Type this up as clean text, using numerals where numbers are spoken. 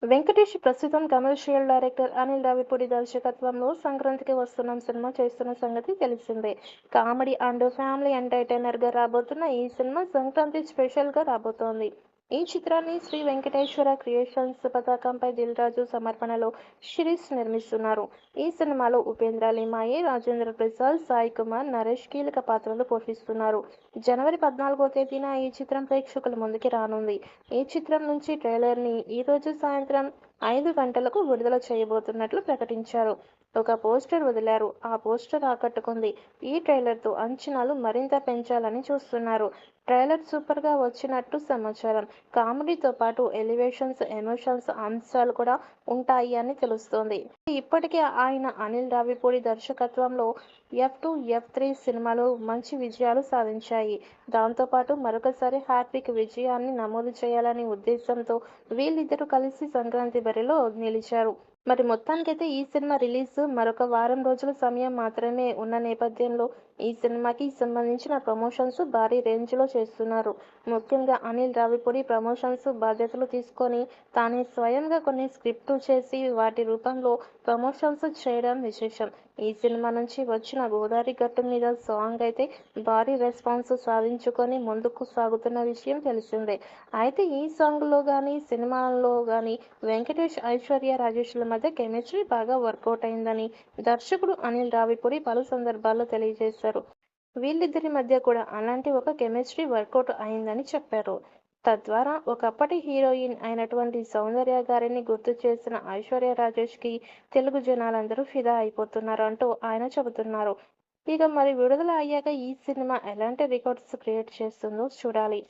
వెంకటేష్ ప్రస్తుతం commercial director Anil Ravipudi దర్శకత్వంలో సంక్రాంతికి వస్తున్నాం సినిమా చేస్తున్న సంగతి తెలిసిందే. కామెడీ అండ్ ఫ్యామిలీ ఎంటర్టైనర్ గా రాబోతున్న ఈ సినిమా సంక్రాంతి స్పెషల్ గా రాబోతోంది. ఈ చిత్రాన్ని శ్రీ వెంకటేశ్వర క్రియేషన్స్ పతాకంపై దిల్ రాజు సమర్పణలో శిరీష్ నిర్మిస్తున్నారు. ఈ సినిమాలో ఉపేంద్ర లిమాయే, రాజేంద్ర ప్రసాద్, సాయి కుమార్, నరేష్ కీలక పాత్రలు పోషిస్తున్నారు. జనవరి 14వ తేదీన ఈ చిత్రం ప్రేక్షకుల ముందుకి రానుంది. ఈ చిత్రం నుంచి ట్రైలర్ ని ఈ రోజు సాయంత్రం 5 గంటలకు విడుదల చేయబోతున్నట్లు ప్రకటించారు. ఒక పోస్టర్ వదిలారు. ఆ పోస్టర్ ఆకట్టుకుంది. ఈ ట్రైలర్ తో అంచనాలు మరింత పెంచాలని చూస్తున్నారు. ట్రైలర్ సూపర్ గా వచ్చినట్టు సమాచారం. కామెడీతో పాటు ఎలివేషన్స్, ఎమోషన్స్ అంశాలు కూడా ఉంటాయి అని తెలుస్తోంది. ఇప్పటికే ఆయన అనిల్ రావిపూడి దర్శకత్వంలో F2, F3 సినిమాలు మంచి విజయాలు సాధించాయి. దాంతోపాటు మరొకసారి హ్యాట్రిక్ విజయాన్ని నమోదు చేయాలనే ఉద్దేశంతో వీళ్ళిద్దరూ కలిసి సంక్రాంతి బరిలో నిలిచారు. మరి మొత్తానికైతే ఈ సినిమా రిలీజ్ మరొక వారం రోజుల సమయం మాత్రమే ఉన్న నేపథ్యంలో ఈ సినిమాకి సంబంధించిన ప్రమోషన్స్ భారీ రేంజ్లో చేస్తున్నారు. ముఖ్యంగా అనిల్ రావిపూడి ప్రమోషన్స్ బాధ్యతలు తీసుకొని తానే స్వయంగా కొన్ని స్క్రిప్ట్ చేసి వాటి రూపంలో ప్రమోషన్స్ చేయడం విశేషం. ఈ సినిమా నుంచి వచ్చిన గోదావరి గట్టు మీద సాంగ్ అయితే భారీ రెస్పాన్స్ సాధించుకొని ముందుకు సాగుతున్న విషయం తెలిసిందే. అయితే ఈ సాంగ్లో కానీ సినిమాలో కానీ వెంకటేష్, ఐశ్వర్య రాజేష్ల మధ్య కెమిస్ట్రీ బాగా వర్కౌట్ అయిందని దర్శకుడు అనిల్ రావిపూడి పలు సందర్భాల్లో తెలియజేశారు. వీళ్ళిద్దరి మధ్య కూడా అలాంటి ఒక కెమిస్ట్రీ వర్కౌట్ అయిందని చెప్పారు. తద్వారా ఒకప్పటి హీరోయిన్ అయినటువంటి సౌందర్య గారిని గుర్తు చేసిన ఐశ్వర్య రాజేష్కి తెలుగు జనాలందరూ ఫిదా అయిపోతున్నారు అంటూ ఆయన చెబుతున్నారు. ఇక మరి విడుదల అయ్యాక ఈ సినిమా ఎలాంటి రికార్డ్స్ క్రియేట్ చేస్తుందో చూడాలి.